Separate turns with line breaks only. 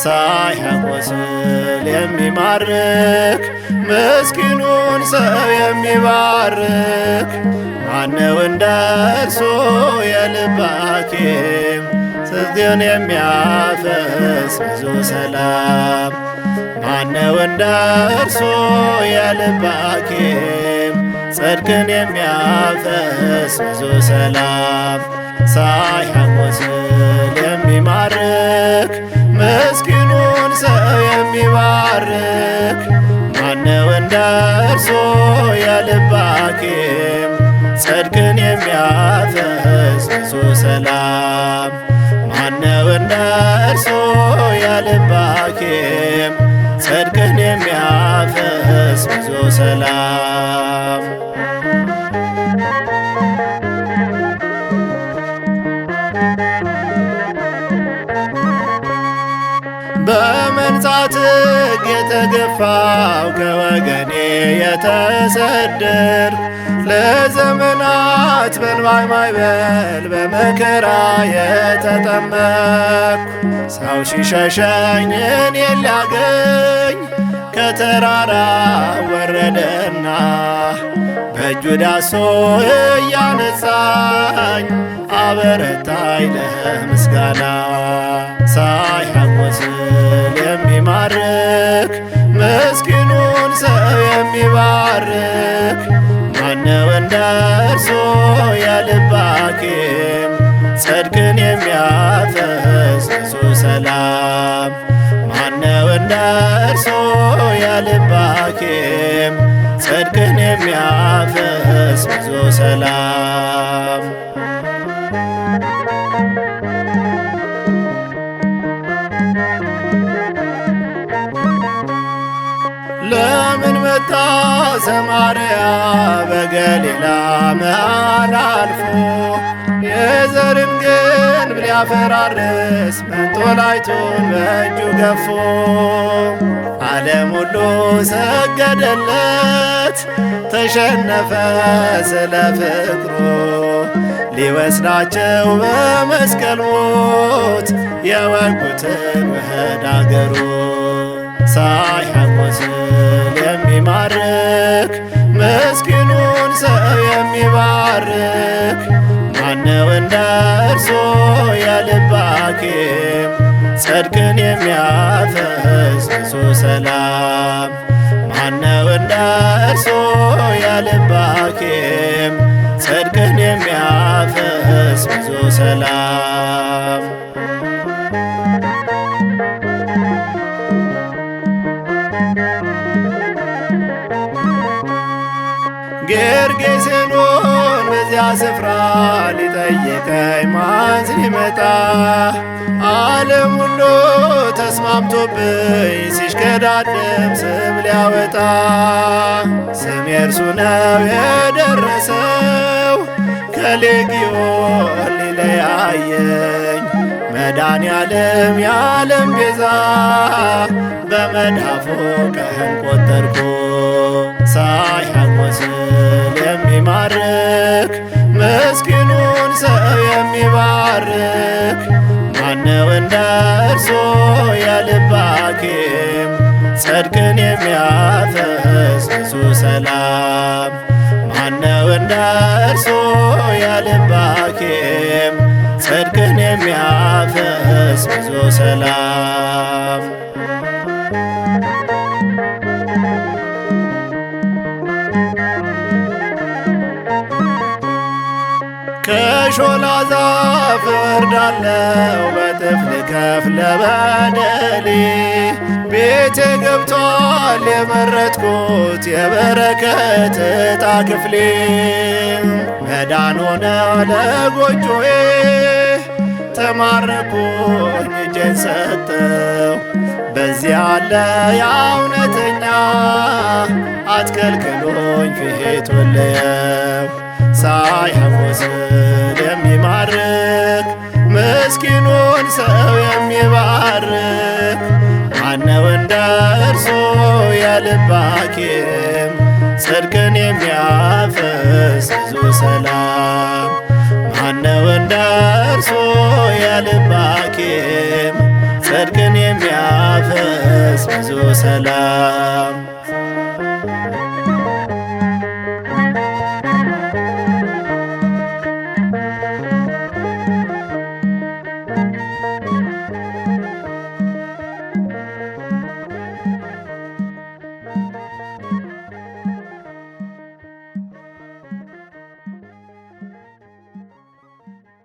ሳያቆስል የሚማርክ ምስኪኑን ሰው የሚባርክ ማነው እንደ እርሱ የልብ ሐኪም ጽድቅን የሚያፈስ ብዙ ሰላም? ማነው እንደ እርሱ የልብ ሐኪም ጽድቅን የሚያፈስ ብዙ ሰላም? ሳያቆስል የሚማርክ ምስኪኑን ሰው የሚባርክ ማነው እንደ እርሱ የልብ ሐኪም ጽድቅን የሚያፈስ ብዙ ሰላም? ማነው እንደ እርሱ የልብ ሐኪም ጽድቅን የሚያፈስ ብዙ ሰላም? በመንጻት ሕግ የተገፋው ከወገኔ የተሰደር ለዘመናት በእንባይ ማዕበል በመከራ የተጠመቅኩ ሰው ሲሸሸኝ እኔን ሊያገኝ ከተራራ ወረደና በእጁ ዳሶ እያነጻኝ አበረታኝ ለምስጋና። ሳያቆስል የሚማርክ ምስኪኑን ሰው የሚባርክ ማነው እንደ እርሱ የልብ ሐኪም ጽድቅን የሚያፈስ ብዙ ሰላም? ማነው እንደ እርሱ የልብ ሐኪም ጽድቅን የሚያፈስ ብዙ ሰላም? ለምን መጣ ሰማርያ በገሊላ መሃል አልፎ የዘርን ግንብ ሊያፈራርስ መንጦላይቱን በእጁ ገፎ ዓለም ሁሉ ሰገደለት ተሸነፈ ስለ ፍቅሩ ሊወስዳቸው በመስቀል ሞት የወጉትን ወደ አገሩ። ሳያቆስል የሚማርክ ምስኪኑን ሰው የሚባርክ ማነው እንደ እርሱ የልብ ሐኪም ጽድቅን የሚያፈስ ብዙ ሰላም? ማነው እንደ እርሱ የልብ ሐኪም ጽድቅን የሚያፈስ ብዙ ሰላም? ጌርጌሴኖን በዚያ ስፍራ ሊጠይቀኝ ማን ሲመጣ ዓለም ሁሉ ተስማምቶብኝ ሲሽከዳደም ስም ሊያወጣ ስም የእርሱ ነው የደረሰው ከሌጊዮን ሊለያየኝ መድኃኔዓለም የዓለም ቤዛ በመዳፉ ቀን ቆጠርኩ። ሳያቆስል የሚማርክ ምስኪኑን ሰው የሚባርክ ማነው እንደ እርሱ የልብ ሐኪም ጽድቅን የሚያፈስ ብዙ ሰላም? ማነው እንደ እርሱ የልብ ሐኪም ጽድቅን የሚያፈስ ብዙ ሰላም? ከሾላ ዛፍ እወርዳለሁ በጥፍ ልከፍል ለበደሌ ቤቴ ገብቷል የመረጥኩት የበረከት ዕጣ ክፍሌ መዳን ሆነ ለጎጆዬ ተማረኩኝ እጄን ሰጠው በዚያ አለ የእውነተኛ አትከልክሎኝ ፊቱን ልየው። ሳያቆስል የሚማርክ ምስኪኑን ሰው የሚባርክ ማነው እንደ እርሱ የልብ ሐኪም ጽድቅን የሚያፈስ ብዙ ሰላም? ማነው እንደ እርሱ የልብ ሐኪም ጽድቅን የሚያ ሰላም